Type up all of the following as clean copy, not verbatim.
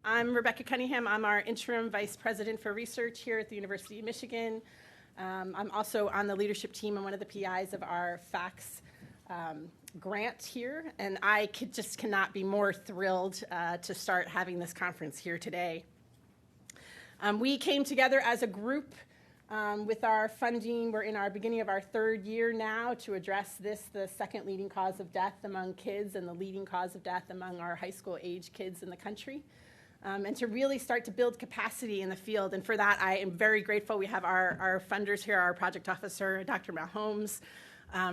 I'm Rebecca Cunningham. I'm our interim vice president for research here at the University of Michigan. I'm also on the leadership team and one of the PIs of our FACS grant here, and I just cannot be more thrilled to start having this conference here today. We came together as a group with our funding. We're in our beginning of our third year now to address this, the second leading cause of death among kids and the leading cause of death among our high school age kids in the country. And to really start to build capacity in the field. And for that, I am very grateful. We have our funders here, our project officer, Dr. Maholmes,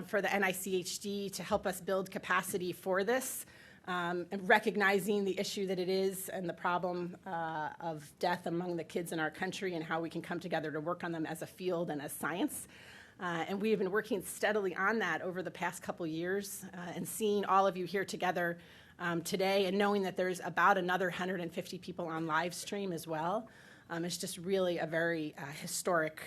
for the NICHD to help us build capacity for this, and recognizing the issue that it is and the problem of death among the kids in our country and how we can come together to work on them as a field and as science. And we have been working steadily on that over the past couple years, and seeing all of you here together today and knowing that there's about another 150 people on live stream as well. It's just really a very historic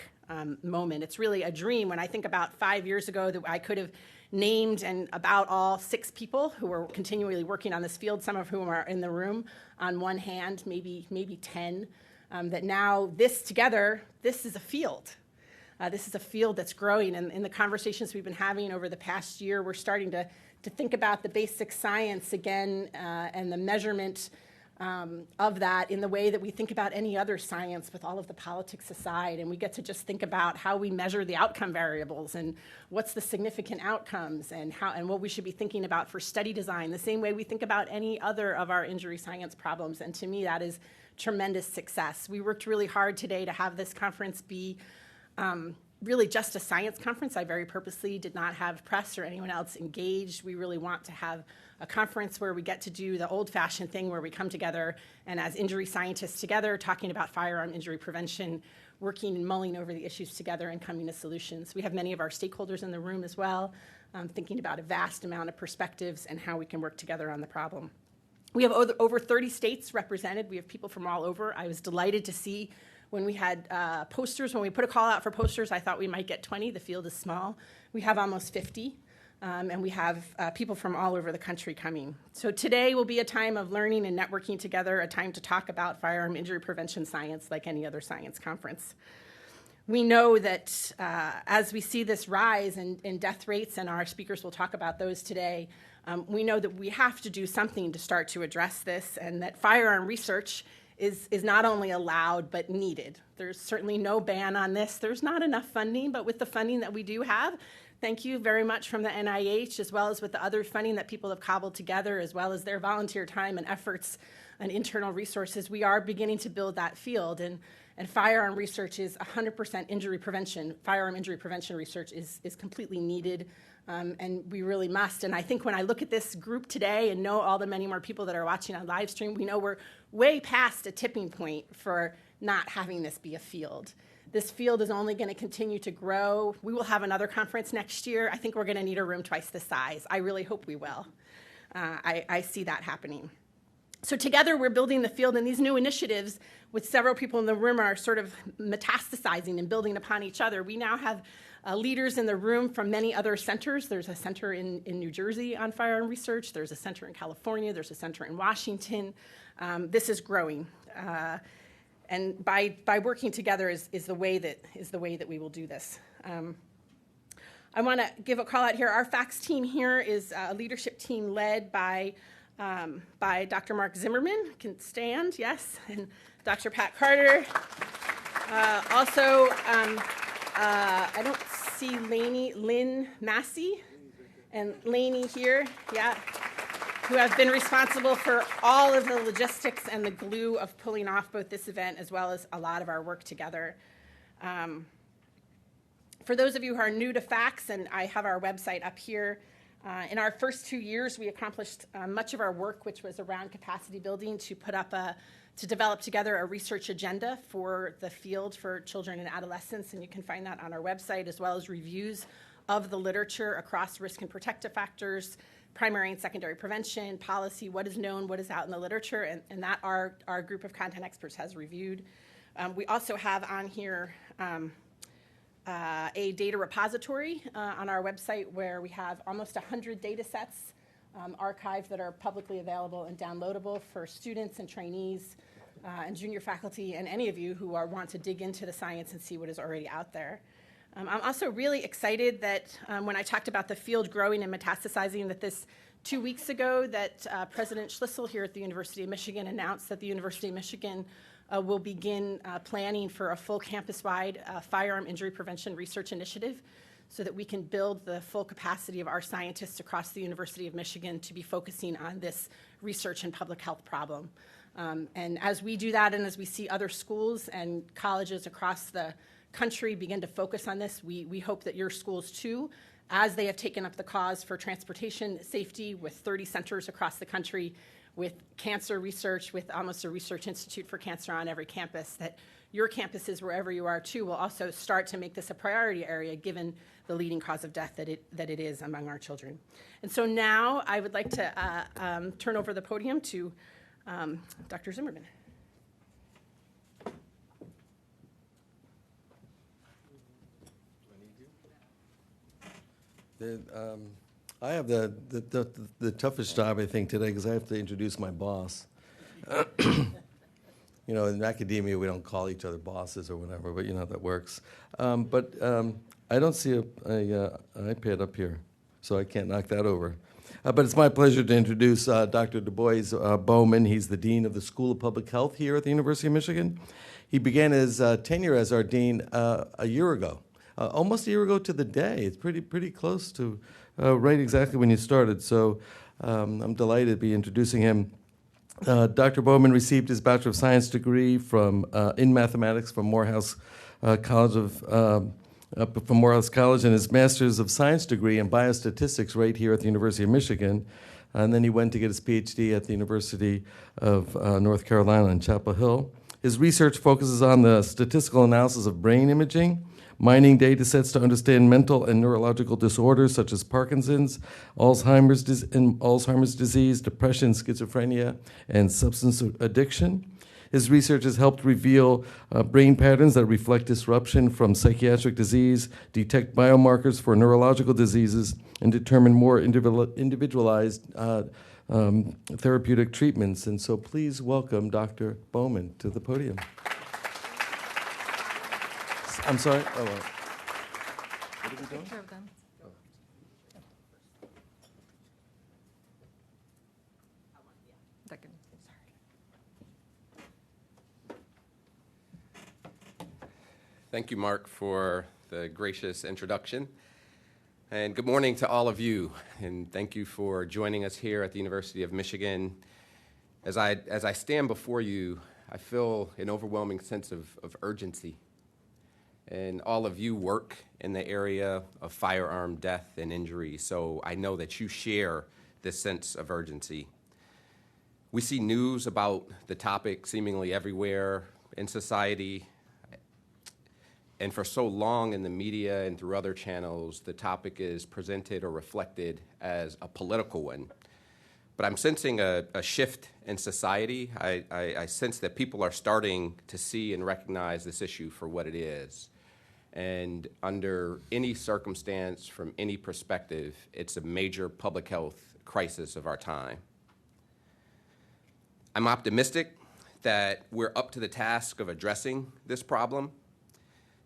moment. It's really a dream. When I think about 5 years ago that I could have named and about all 6 people who were continually working on this field, some of whom are in the room on one hand, maybe 10, that now this together, this is a field. This is a field that's growing, and in the conversations we've been having over the past year, we're starting to think about the basic science again and the measurement of that in the way that we think about any other science with all of the politics aside. And we get to just think about how we measure the outcome variables and what's the significant outcomes and what we should be thinking about for study design, the same way we think about any other of our injury science problems. And to me, that is tremendous success. We worked really hard today to have this conference be really just a science conference. I very purposely did not have press or anyone else engaged. We really want to have a conference where we get to do the old-fashioned thing where we come together and as injury scientists together, talking about firearm injury prevention, working and mulling over the issues together and coming to solutions. We have many of our stakeholders in the room as well, thinking about a vast amount of perspectives and how we can work together on the problem. We have over 30 states represented. We have people from all over. I was delighted to see when we had posters, when we put a call out for posters, I thought we might get 20. The field is small. We have almost 50, and we have people from all over the country coming. So today will be a time of learning and networking together, a time to talk about firearm injury prevention science like any other science conference. We know that as we see this rise in death rates, and our speakers will talk about those today, we know that we have to do something to start to address this, and that firearm research is not only allowed but needed. There's certainly no ban on this. There's not enough funding, but with the funding that we do have, thank you very much from the NIH, as well as with the other funding that people have cobbled together, as well as their volunteer time and efforts and internal resources, we are beginning to build that field. And firearm research is 100% injury prevention. Firearm injury prevention research is completely needed, and we really must. And I think when I look at this group today and know all the many more people that are watching on live stream, we know we're way past a tipping point for not having this be a field. This field is only going to continue to grow. We will have another conference next year. I think we're going to need a room twice the size. I really hope we will. I see that happening. So together we're building the field, and these new initiatives with several people in the room are sort of metastasizing and building upon each other. We now have leaders in the room from many other centers. There's a center in New Jersey on firearm research. There's a center in California. There's a center in Washington. This is growing. And by working together is the way that we will do this. I want to give a call out here. Our FACS team here is a leadership team led by Dr. Mark Zimmerman, can stand, yes, and Dr. Pat Carter. I don't see Lynn Massey and Lainey here, yeah, who have been responsible for all of the logistics and the glue of pulling off both this event as well as a lot of our work together. For those of you who are new to FACS, and I have our website up here, in our first 2 years, we accomplished much of our work, which was around capacity building, to develop together a research agenda for the field for children and adolescents, and you can find that on our website, as well as reviews of the literature across risk and protective factors, primary and secondary prevention, policy, what is known, what is out in the literature, and that our group of content experts has reviewed. We also have on here a data repository on our website where we have almost 100 data sets archived that are publicly available and downloadable for students and trainees and junior faculty, and any of you who want to dig into the science and see what is already out there. I'm also really excited that when I talked about the field growing and metastasizing, that this 2 weeks ago that President Schlissel here at the University of Michigan announced that the University of Michigan will begin planning for a full campus-wide firearm injury prevention research initiative so that we can build the full capacity of our scientists across the University of Michigan to be focusing on this research and public health problem. And as we do that, and as we see other schools and colleges across the country begin to focus on this, we hope that your schools too, as they have taken up the cause for transportation safety with 30 centers across the country, with cancer research, with almost a research institute for cancer on every campus, that your campuses, wherever you are too, will also start to make this a priority area given the leading cause of death that it is among our children. And so now I would like to turn over the podium to Dr. Zimmerman. I have the toughest job, I think, today because I have to introduce my boss. You know, in academia, we don't call each other bosses or whatever, but you know how that works. But I don't see an iPad up here, so I can't knock that over. But it's my pleasure to introduce Dr. DuBois Bowman. He's the Dean of the School of Public Health here at the University of Michigan. He began his tenure as our dean a year ago. Almost a year ago to the day. It's pretty close to right exactly when you started. So I'm delighted to be introducing him. Dr. Bowman received his Bachelor of Science degree in mathematics from Morehouse College and his Master's of Science degree in biostatistics right here at the University of Michigan. And then he went to get his PhD at the University of North Carolina in Chapel Hill. His research focuses on the statistical analysis of brain imaging, mining data sets to understand mental and neurological disorders such as Parkinson's, Alzheimer's disease, depression, schizophrenia, and substance addiction. His research has helped reveal brain patterns that reflect disruption from psychiatric disease, detect biomarkers for neurological diseases, and determine more individualized therapeutic treatments. And so please welcome Dr. Bowman to the podium. I'm sorry? Oh, what are we doing? Picture of them. Second. Thank you, Mark, for the gracious introduction. And good morning to all of you. And thank you for joining us here at the University of Michigan. As I stand before you, I feel an overwhelming sense of urgency. And all of you work in the area of firearm death and injury, so I know that you share this sense of urgency. We see news about the topic seemingly everywhere in society, and for so long in the media and through other channels, the topic is presented or reflected as a political one. But I'm sensing a shift in society. I sense that people are starting to see and recognize this issue for what it is. And under any circumstance, from any perspective, it's a major public health crisis of our time. I'm optimistic that we're up to the task of addressing this problem.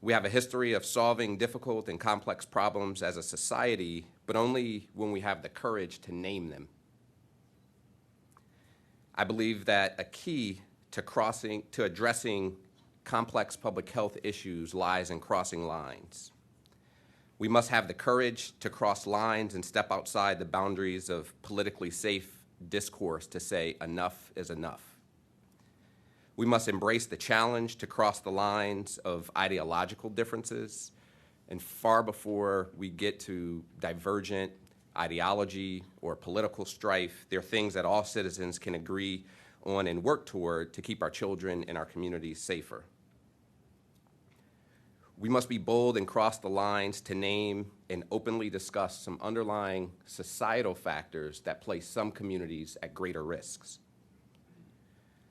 We have a history of solving difficult and complex problems as a society, but only when we have the courage to name them. I believe that a key to addressing complex public health issues lies in crossing lines. We must have the courage to cross lines and step outside the boundaries of politically safe discourse to say enough is enough. We must embrace the challenge to cross the lines of ideological differences, and far before we get to divergent ideology or political strife, there are things that all citizens can agree on and work toward to keep our children and our communities safer. We must be bold and cross the lines to name and openly discuss some underlying societal factors that place some communities at greater risks.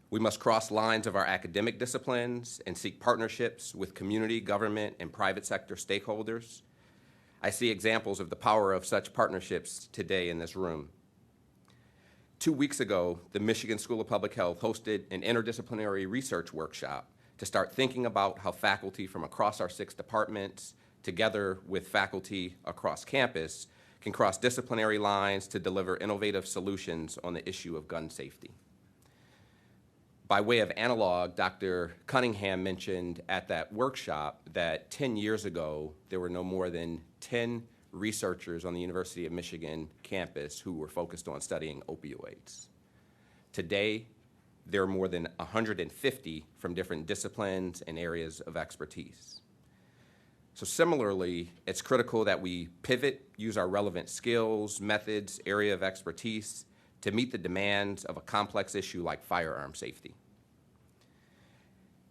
We must cross lines of our academic disciplines and seek partnerships with community, government, and private sector stakeholders. I see examples of the power of such partnerships today in this room. 2 weeks ago, the Michigan School of Public Health hosted an interdisciplinary research workshop to start thinking about how faculty from across our 6 departments, together with faculty across campus, can cross disciplinary lines to deliver innovative solutions on the issue of gun safety. By way of analog, Dr. Cunningham mentioned at that workshop that 10 years ago, there were no more than 10 researchers on the University of Michigan campus who were focused on studying opioids. Today, there are more than 150 from different disciplines and areas of expertise. So similarly, it's critical that we pivot, use our relevant skills, methods, area of expertise to meet the demands of a complex issue like firearm safety.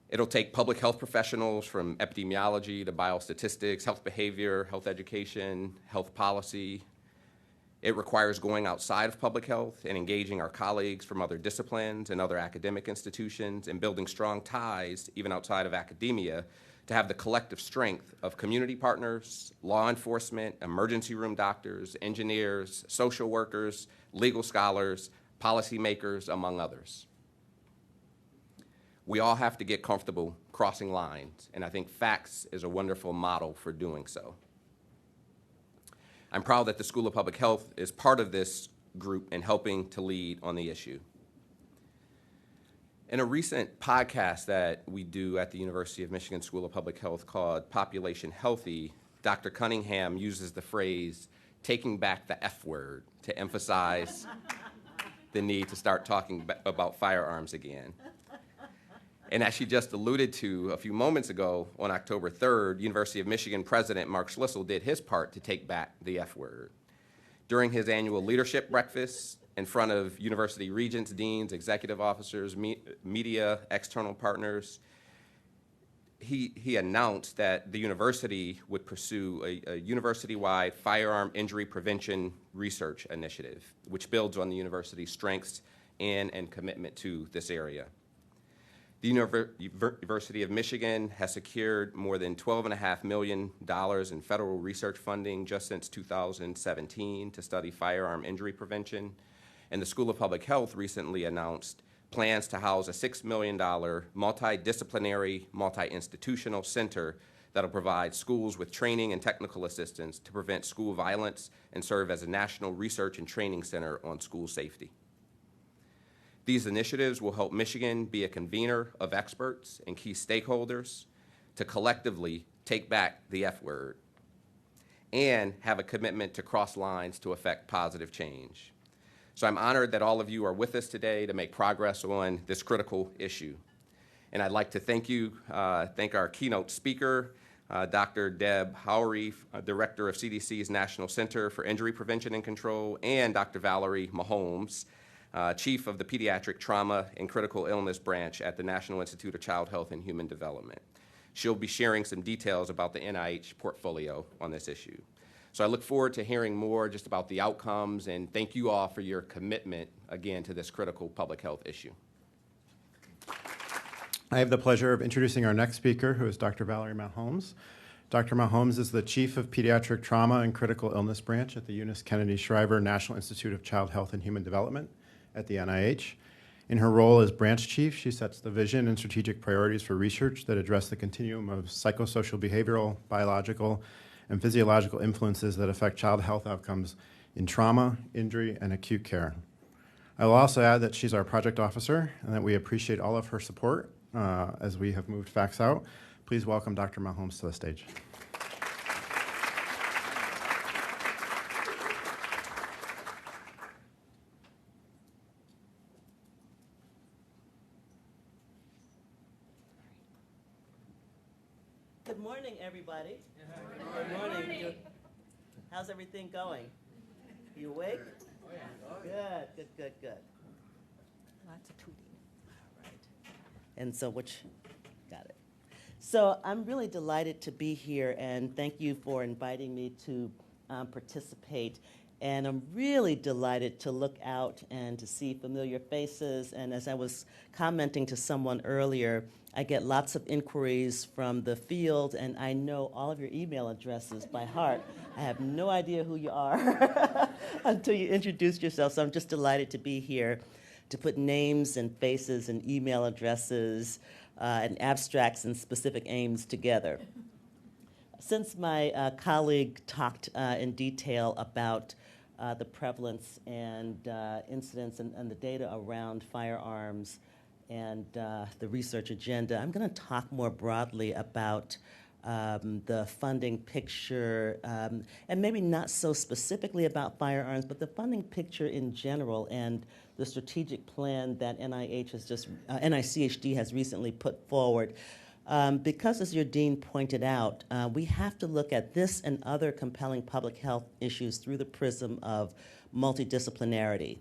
It'll take public health professionals from epidemiology to biostatistics, health behavior, health education, health policy. It requires going outside of public health and engaging our colleagues from other disciplines and other academic institutions and building strong ties, even outside of academia, to have the collective strength of community partners, law enforcement, emergency room doctors, engineers, social workers, legal scholars, policymakers, among others. We all have to get comfortable crossing lines, and I think FACS is a wonderful model for doing so. I'm proud that the School of Public Health is part of this group in helping to lead on the issue. In a recent podcast that we do at the University of Michigan School of Public Health called Population Healthy, Dr. Cunningham uses the phrase, taking back the F word, to emphasize the need to start talking about firearms again. And as she just alluded to a few moments ago, on October 3rd, University of Michigan President Mark Schlissel did his part to take back the F word. During his annual leadership breakfast in front of university regents, deans, executive officers, media, external partners, he announced that the university would pursue a university-wide firearm injury prevention research initiative, which builds on the university's strengths and commitment to this area. The University of Michigan has secured more than $12.5 million in federal research funding just since 2017 to study firearm injury prevention. And the School of Public Health recently announced plans to house a $6 million multidisciplinary, multi-institutional center that will provide schools with training and technical assistance to prevent school violence and serve as a national research and training center on school safety. These initiatives will help Michigan be a convener of experts and key stakeholders to collectively take back the F word and have a commitment to cross lines to effect positive change. So I'm honored that all of you are with us today to make progress on this critical issue. And I'd like to thank our keynote speaker, Dr. Deb Howry, Director of CDC's National Center for Injury Prevention and Control, and Dr. Valerie Maholmes, Chief of the Pediatric Trauma and Critical Illness Branch at the National Institute of Child Health and Human Development. She'll be sharing some details about the NIH portfolio on this issue. So I look forward to hearing more just about the outcomes, and thank you all for your commitment, again, to this critical public health issue. I have the pleasure of introducing our next speaker, who is Dr. Valerie Maholmes. Dr. Maholmes is the Chief of Pediatric Trauma and Critical Illness Branch at the Eunice Kennedy Shriver National Institute of Child Health and Human Development at the NIH. In her role as branch chief, she sets the vision and strategic priorities for research that address the continuum of psychosocial, behavioral, biological, and physiological influences that affect child health outcomes in trauma, injury, and acute care. I will also add that she's our project officer and that we appreciate all of her support as we have moved facts out. Please welcome Dr. Maholmes to the stage. Good morning, everybody. Good morning. How's everything going? You awake? Good. Lots of tooting. All right. And so got it. So I'm really delighted to be here, and thank you for inviting me to participate And I'm really delighted to look out and to see familiar faces. And as I was commenting to someone earlier, I get lots of inquiries from the field, and I know all of your email addresses by heart. I have no idea who you are until you introduce yourself. So I'm just delighted to be here to put names and faces and email addresses and abstracts and specific aims together. Since my colleague talked in detail about the prevalence and incidence and the data around firearms and the research agenda, I'm going to talk more broadly about the funding picture, and maybe not so specifically about firearms, but the funding picture in general and the strategic plan that NICHD has recently put forward. Because, as your dean pointed out, we have to look at this and other compelling public health issues through the prism of multidisciplinarity.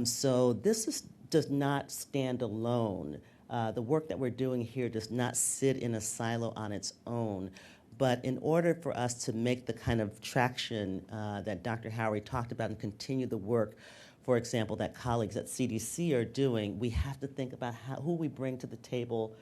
So this does not stand alone. The work that we're doing here does not sit in a silo on its own. But in order for us to make the kind of traction that Dr. Howery talked about and continue the work, for example, that colleagues at CDC are doing, we have to think about who we bring to the table,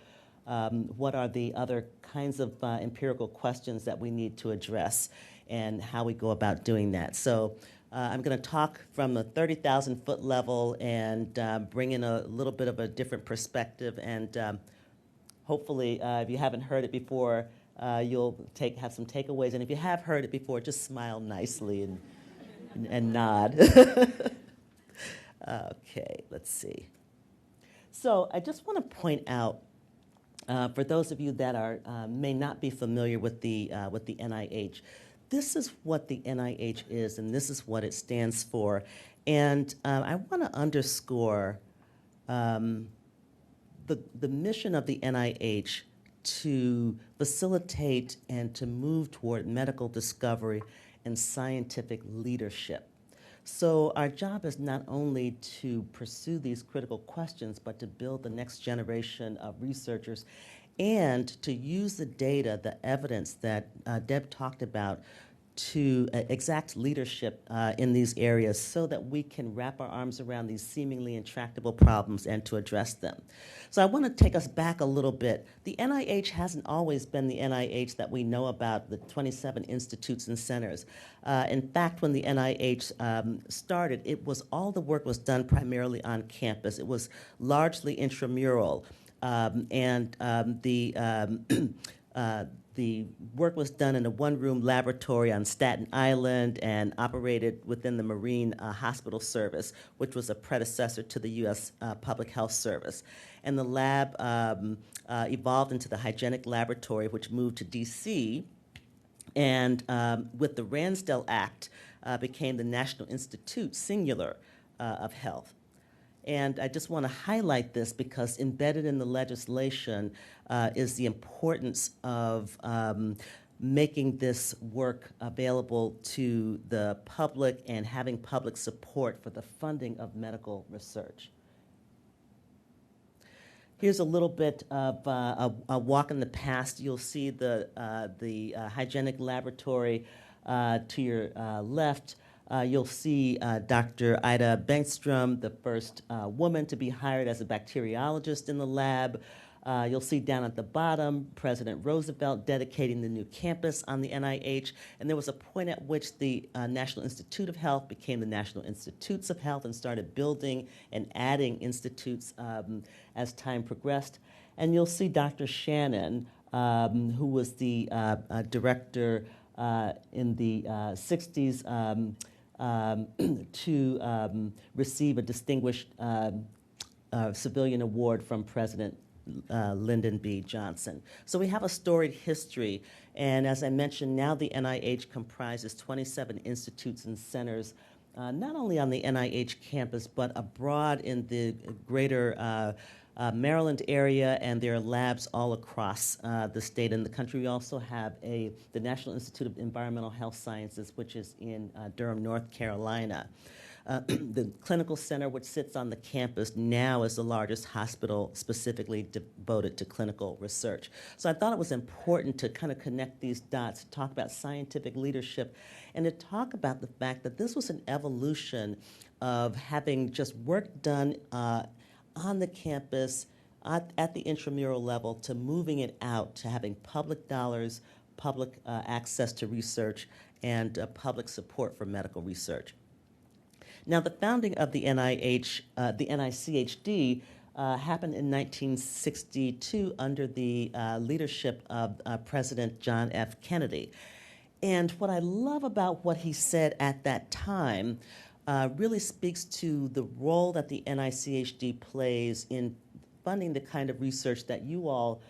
what are the other kinds of empirical questions that we need to address, and how we go about doing that. So I'm going to talk from the 30,000-foot level and bring in a little bit of a different perspective, and hopefully, if you haven't heard it before, you'll have some takeaways. And if you have heard it before, just smile nicely and nod. Okay, let's see. So I just want to point out, for those of you that may not be familiar with the NIH, this is what the NIH is, and this is what it stands for. And I want to underscore the mission of the NIH to facilitate and to move toward medical discovery and scientific leadership. So our job is not only to pursue these critical questions, but to build the next generation of researchers and to use the data, the evidence that Deb talked about, to exact leadership in these areas so that we can wrap our arms around these seemingly intractable problems and to address them. So I want to take us back a little bit. The NIH hasn't always been the NIH that we know about, the 27 institutes and centers. In fact, when the NIH started, all the work was done primarily on campus. It was largely intramural. The work was done in a one-room laboratory on Staten Island and operated within the Marine Hospital Service, which was a predecessor to the U.S. Public Health Service. And the lab evolved into the Hygienic Laboratory, which moved to D.C., and with the Ransdell Act, became the National Institute, singular, of Health. And I just want to highlight this because embedded in the legislation is the importance of making this work available to the public and having public support for the funding of medical research. Here's a little bit of a walk in the past. You'll see the Hygienic Laboratory to your left. You'll see Dr. Ida Bengtstrom, the first woman to be hired as a bacteriologist in the lab. You'll see down at the bottom President Roosevelt dedicating the new campus on the NIH. And there was a point at which the National Institute of Health became the National Institutes of Health and started building and adding institutes as time progressed. And you'll see Dr. Shannon, who was the director in the 60s, to receive a distinguished civilian award from President Lyndon B. Johnson. So we have a storied history, and as I mentioned, now the NIH comprises 27 institutes and centers, not only on the NIH campus, but abroad in the greater Maryland area, and there are labs all across the state and the country. We also have the National Institute of Environmental Health Sciences, which is in Durham, North Carolina. The clinical center, which sits on the campus, now is the largest hospital specifically devoted to clinical research. So I thought it was important to kind of connect these dots, to talk about scientific leadership, and to talk about the fact that this was an evolution of having just work done on the campus at the intramural level to moving it out to having public dollars, public access to research, and public support for medical research. Now, the founding of the NICHD happened in 1962 under the leadership of President John F. Kennedy. And what I love about what he said at that time really speaks to the role that the NICHD plays in funding the kind of research that you all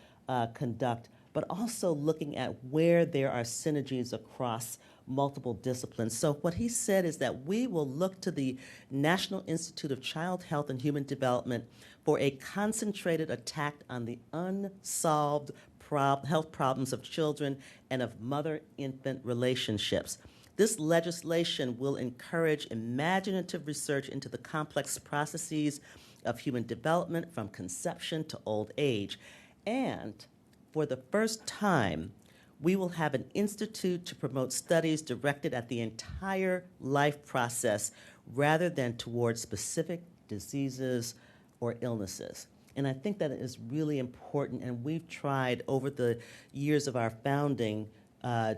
conduct, but also looking at where there are synergies across multiple disciplines. So what he said is that we will look to the National Institute of Child Health and Human Development for a concentrated attack on the unsolved health problems of children and of mother-infant relationships. This legislation will encourage imaginative research into the complex processes of human development from conception to old age. And for the first time, we will have an institute to promote studies directed at the entire life process rather than towards specific diseases or illnesses. And I think that is really important, and we've tried over the years of our founding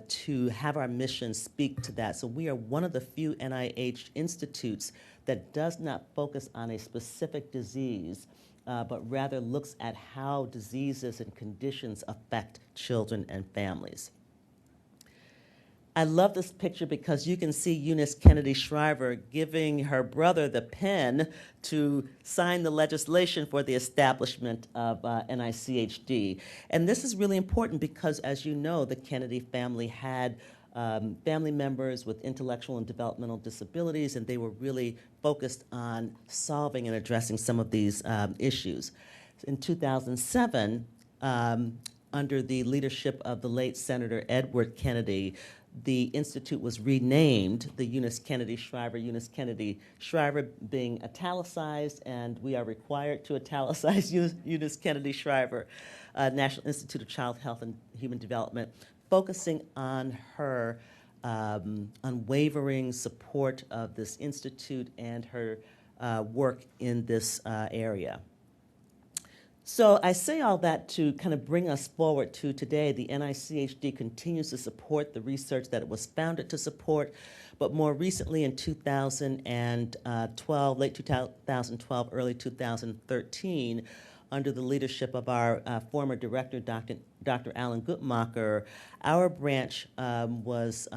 to have our mission speak to that. So we are one of the few NIH institutes that does not focus on a specific disease, but rather looks at how diseases and conditions affect children and families. I love this picture because you can see Eunice Kennedy Shriver giving her brother the pen to sign the legislation for the establishment of NICHD. And this is really important because, as you know, the Kennedy family had family members with intellectual and developmental disabilities, and they were really focused on solving and addressing some of these issues. In 2007, under the leadership of the late Senator Edward Kennedy, the institute was renamed the Eunice Kennedy Shriver being italicized, and we are required to italicize Eunice Kennedy Shriver, National Institute of Child Health and Human Development, focusing on her unwavering support of this institute and her work in this area. So I say all that to kind of bring us forward to today. The NICHD continues to support the research that it was founded to support, but more recently in 2012, late 2012, early 2013, under the leadership of our former director, Dr. Alan Guttmacher, our branch was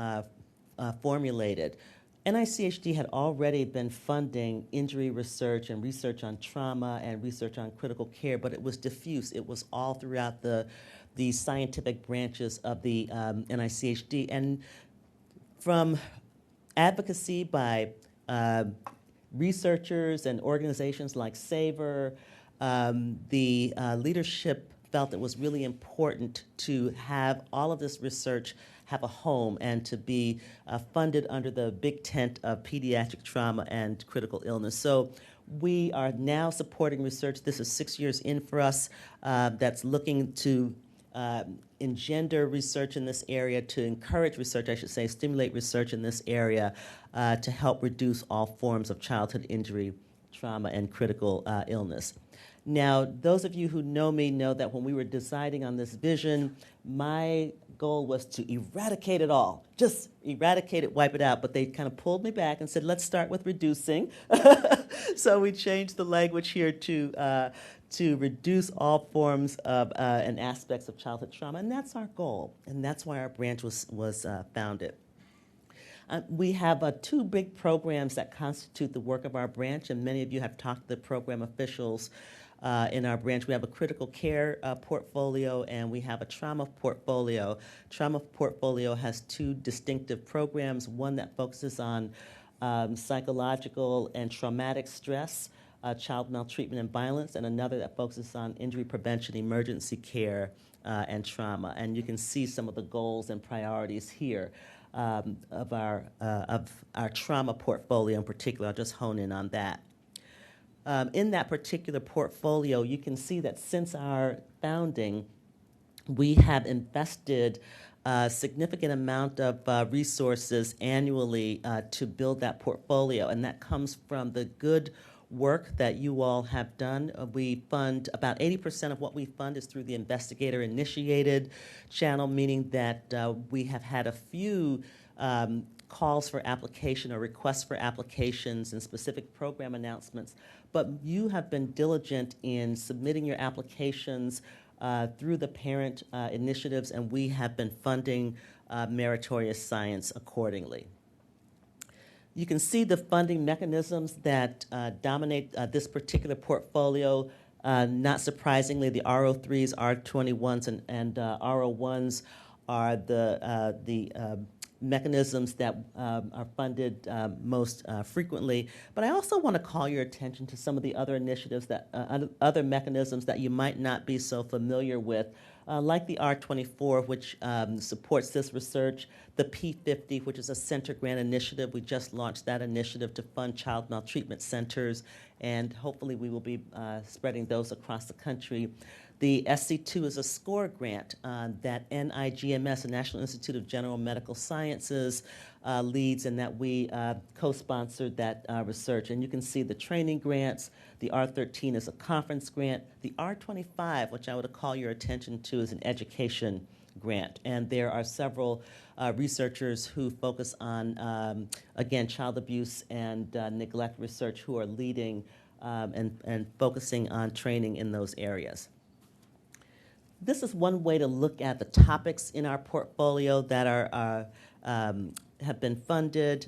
formulated. NICHD had already been funding injury research and research on trauma and research on critical care, but it was diffuse. It was all throughout the scientific branches of the NICHD. And from advocacy by researchers and organizations like SAVOR, the leadership felt it was really important to have all of this research have a home and to be funded under the big tent of pediatric trauma and critical illness. So we are now supporting research. This is 6 years in for us that's looking to engender research in this area, to encourage research, I should say, stimulate research in this area to help reduce all forms of childhood injury, trauma, and critical illness. Now, those of you who know me know that when we were deciding on this vision, my goal was to eradicate it all. Just eradicate it, wipe it out. But they kind of pulled me back and said, let's start with reducing. So we changed the language here to reduce all forms of and aspects of childhood trauma. And that's our goal. And that's why our branch was founded. We have two big programs that constitute the work of our branch, and many of you have talked to the program officials in our branch. We have a critical care portfolio, and we have a trauma portfolio. Trauma portfolio has two distinctive programs, one that focuses on psychological and traumatic stress, child maltreatment and violence, and another that focuses on injury prevention, emergency care, and trauma. And you can see some of the goals and priorities here. of our trauma portfolio in particular. I'll just hone in on that. In that particular portfolio, you can see that since our founding, we have invested a significant amount of resources annually to build that portfolio, and that comes from the good work that you all have done. We fund about 80% of what we fund is through the investigator-initiated channel, meaning that we have had a few calls for application or requests for applications and specific program announcements, but you have been diligent in submitting your applications through the parent initiatives, and we have been funding meritorious science accordingly. You can see the funding mechanisms that dominate this particular portfolio. Not surprisingly, the RO3s, R21s, and RO1s are the mechanisms that are funded most frequently. But I also want to call your attention to some of the other initiatives that other mechanisms that you might not be so familiar with, like the R24, which supports this research, the P50, which is a center grant initiative. We just launched that initiative to fund child maltreatment centers, and hopefully we will be spreading those across the country. The SC2 is a SCORE grant that NIGMS, the National Institute of General Medical Sciences, leads, and that we co-sponsored that research. And you can see the training grants. The R13 is a conference grant. The R25, which I would call your attention to, is an education grant. And there are several researchers who focus on, again, child abuse and neglect research who are leading and focusing on training in those areas. This is one way to look at the topics in our portfolio that are have been funded.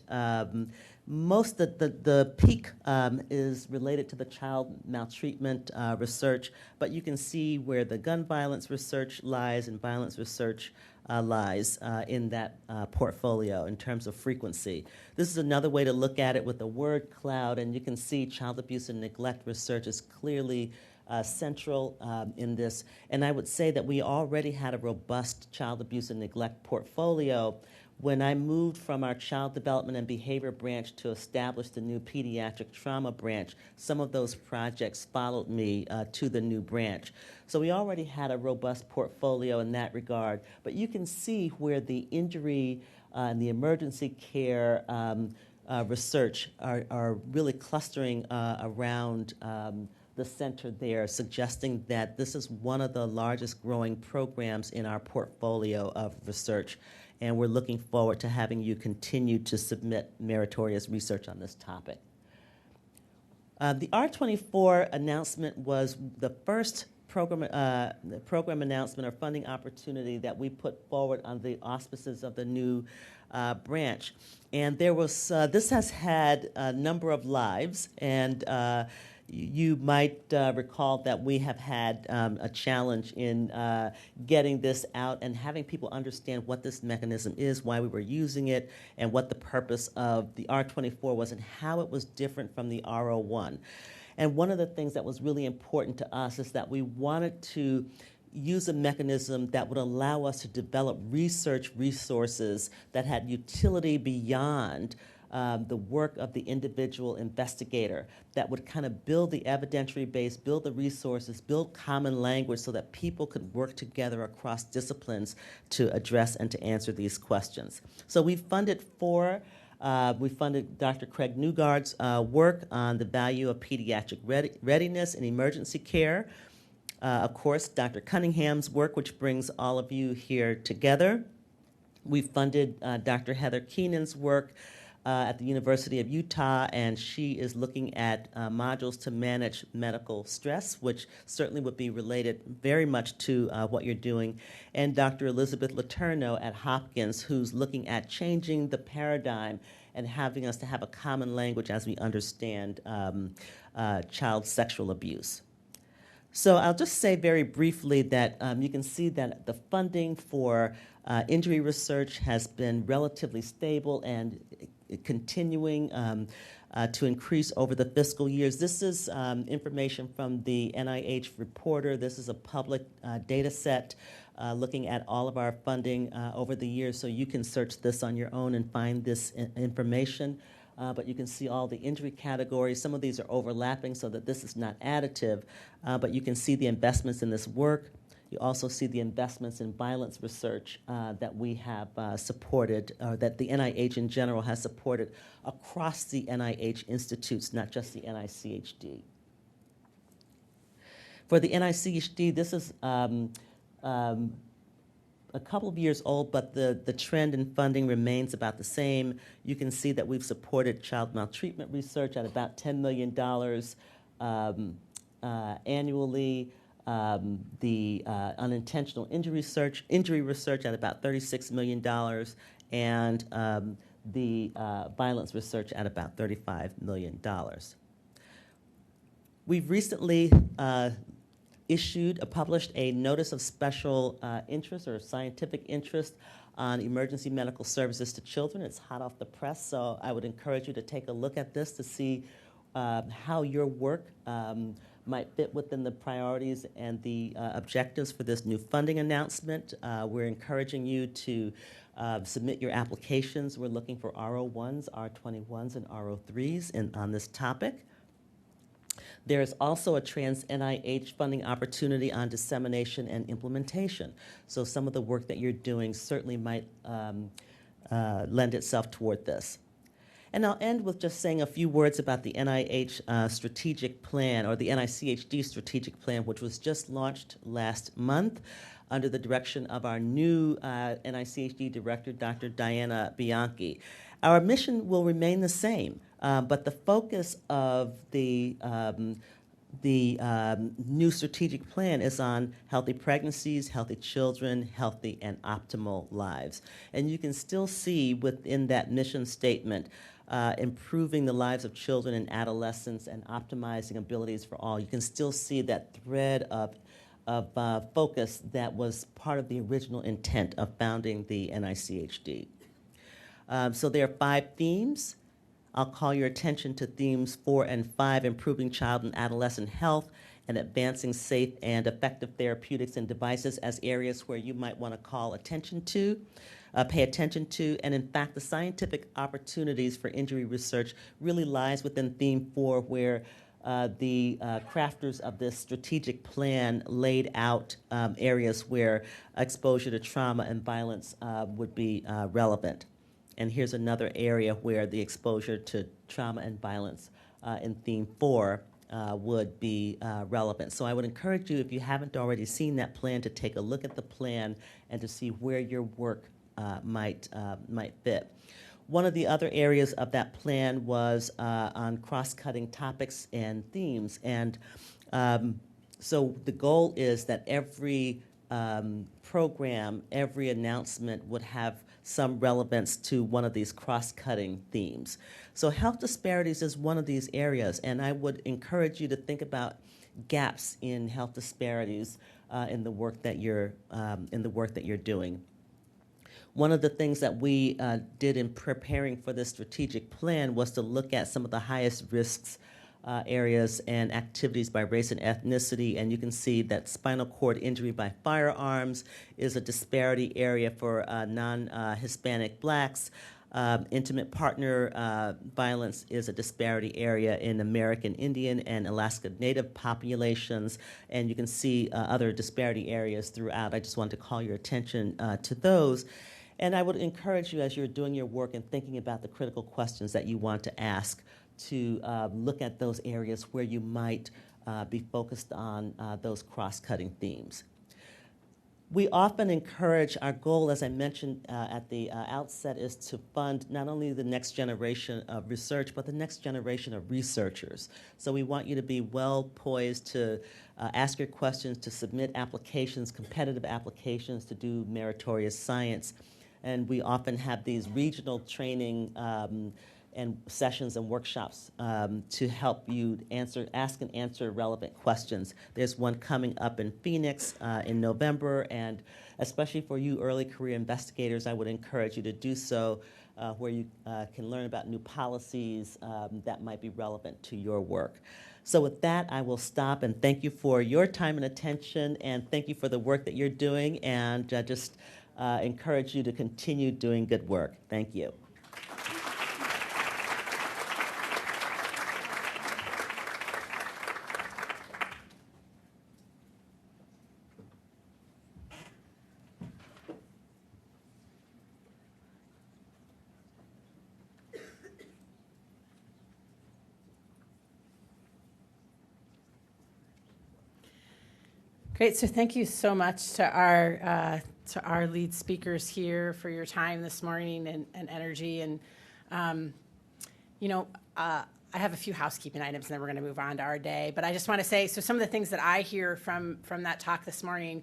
Most of the peak is related to the child maltreatment research, but you can see where the gun violence research lies and violence research lies in that portfolio in terms of frequency. This is another way to look at it with a word cloud, and you can see child abuse and neglect research is clearly central in this. And I would say that we already had a robust child abuse and neglect portfolio. When I moved from our child development and behavior branch to establish the new pediatric trauma branch, some of those projects followed me to the new branch. So we already had a robust portfolio in that regard. But you can see where the injury and the emergency care research are really clustering around the center there, suggesting that this is one of the largest growing programs in our portfolio of research. And we're looking forward to having you continue to submit meritorious research on this topic. The R24 announcement was the first program announcement or funding opportunity that we put forward on the auspices of the new branch. And there was, this has had a number of lives, and you might recall that we have had a challenge in getting this out and having people understand what this mechanism is, why we were using it, and what the purpose of the R24 was and how it was different from the RO1. And one of the things that was really important to us is that we wanted to use a mechanism that would allow us to develop research resources that had utility beyond the work of the individual investigator, that would kind of build the evidentiary base, build the resources, build common language so that people could work together across disciplines to address and to answer these questions. So we funded Dr. Craig Newgard's work on the value of pediatric readiness in emergency care. Of course, Dr. Cunningham's work, which brings all of you here together. We funded Dr. Heather Keenan's work at the University of Utah, and she is looking at modules to manage medical stress, which certainly would be related very much to what you're doing. And Dr. Elizabeth Letourneau at Hopkins, who's looking at changing the paradigm and having us to have a common language as we understand child sexual abuse. So I'll just say very briefly that you can see that the funding for injury research has been relatively stable and continuing to increase over the fiscal years. This is information from the NIH Reporter. This is a public data set looking at all of our funding over the years, so you can search this on your own and find this information. But you can see all the injury categories. Some of these are overlapping so that this is not additive, but you can see the investments in this work. You also see the investments in violence research that we have supported, or that the NIH in general has supported across the NIH institutes, not just the NICHD. For the NICHD, this is a couple of years old, but the trend in funding remains about the same. You can see that we've supported child maltreatment research at about $10 million annually. The unintentional injury research at about $36 million, and the violence research at about $35 million. We've recently published a notice of special interest or scientific interest on emergency medical services to children. It's hot off the press, so I would encourage you to take a look at this to see how your work might fit within the priorities and the objectives for this new funding announcement. We're encouraging you to submit your applications. We're looking for RO1s, R21s, and RO3s on this topic. There is also a trans-NIH funding opportunity on dissemination and implementation. So some of the work that you're doing certainly might lend itself toward this. And I'll end with just saying a few words about the NIH strategic plan, or the NICHD strategic plan, which was just launched last month under the direction of our new NICHD director, Dr. Diana Bianchi. Our mission will remain the same, but the focus of the new strategic plan is on healthy pregnancies, healthy children, healthy and optimal lives. And you can still see within that mission statement improving the lives of children and adolescents and optimizing abilities for all. You can still see that thread of focus that was part of the original intent of founding the NICHD. So there are 5 themes. I'll call your attention to themes 4 and 5, improving child and adolescent health and advancing safe and effective therapeutics and devices as areas where you might want to call attention to, pay attention to. And in fact, the scientific opportunities for injury research really lies within theme 4, where the crafters of this strategic plan laid out areas where exposure to trauma and violence would be relevant. And here's another area where the exposure to trauma and violence in theme 4 would be relevant. So I would encourage you, if you haven't already seen that plan, to take a look at the plan and to see where your work might fit. One of the other areas of that plan was on cross-cutting topics and themes. And so the goal is that every program, every announcement would have some relevance to one of these cross-cutting themes. So health disparities is one of these areas, and I would encourage you to think about gaps in health disparities in the work that you're doing. One of the things that we did in preparing for this strategic plan was to look at some of the highest risks areas and activities by race and ethnicity, and you can see that spinal cord injury by firearms is a disparity area for non-Hispanic blacks. Intimate partner violence is a disparity area in American Indian and Alaska Native populations, and you can see other disparity areas throughout. I just wanted to call your attention to those. And I would encourage you, as you're doing your work and thinking about the critical questions that you want to ask, to look at those areas where you might be focused on those cross-cutting themes. We often encourage, our goal, as I mentioned at the outset, is to fund not only the next generation of research, but the next generation of researchers. So we want you to be well poised to ask your questions, to submit applications, competitive applications, to do meritorious science. And we often have these regional training and sessions and workshops to help you ask and answer relevant questions. There's one coming up in Phoenix in November, and especially for you early career investigators, I would encourage you to do so, where you can learn about new policies that might be relevant to your work. So with that, I will stop and thank you for your time and attention, and thank you for the work that you're doing, and just encourage you to continue doing good work. Thank you. Great. So thank you so much to our lead speakers here for your time this morning and energy. And I have a few housekeeping items, and then we're going to move on to our day. But I just want to say, so some of the things that I hear from that talk this morning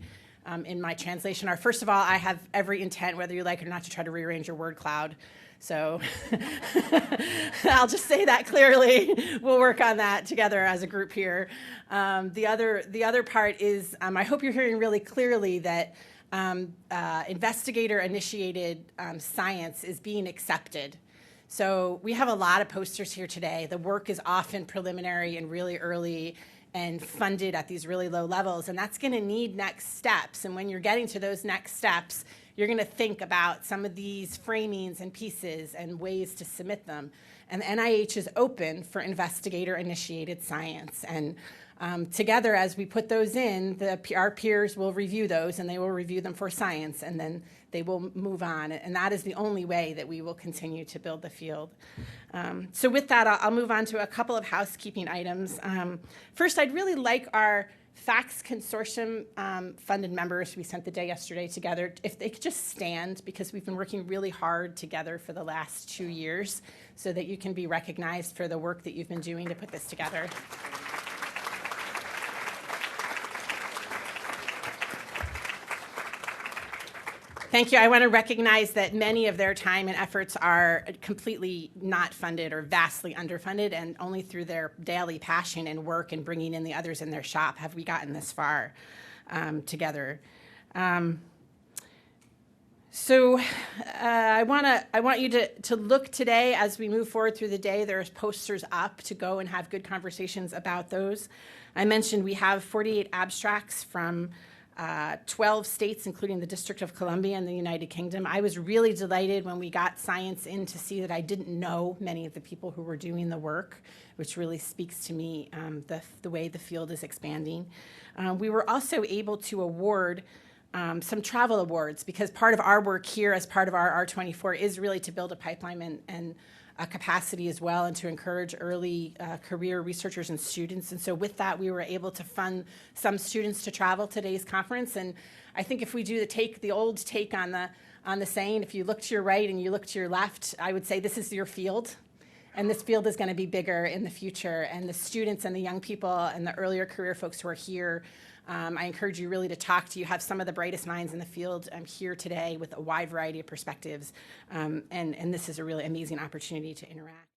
in my translation are, first of all, I have every intent, whether you like it or not, to try to rearrange your word cloud. So I'll just say that clearly. We'll work on that together as a group here. The other part is I hope you're hearing really clearly that investigator-initiated science is being accepted. So we have a lot of posters here today. The work is often preliminary and really early and funded at these really low levels, and that's going to need next steps. And when you're getting to those next steps, you're going to think about some of these framings and pieces and ways to submit them. And the NIH is open for investigator-initiated science. And together, as we put those in, our peers will review those, and they will review them for science, and then they will move on. And that is the only way that we will continue to build the field. So with that, I'll move on to a couple of housekeeping items. First, I'd really like our FACS Consortium funded members, we spent the day yesterday together, if they could just stand, because we've been working really hard together for the last 2 years, so that you can be recognized for the work that you've been doing to put this together. Thank you. I want to recognize that many of their time and efforts are completely not funded or vastly underfunded, and only through their daily passion and work and bringing in the others in their shop have we gotten this far together. So I want you to look today as we move forward through the day. There's posters up to go and have good conversations about those. I mentioned we have 48 abstracts from 12 states, including the District of Columbia and the United Kingdom. I was really delighted when we got science in to see that I didn't know many of the people who were doing the work, which really speaks to me, the way the field is expanding. We were also able to award some travel awards, because part of our work here as part of our R24 is really to build a pipeline and a capacity as well, and to encourage early career researchers and students. And so with that, we were able to fund some students to travel to today's conference. And I think if we do the old take on the saying, if you look to your right and you look to your left, I would say this is your field. And this field is going to be bigger in the future. And the students and the young people and the earlier career folks who are here, I encourage you really to talk to. You have some of the brightest minds in the field here today with a wide variety of perspectives. And this is a really amazing opportunity to interact.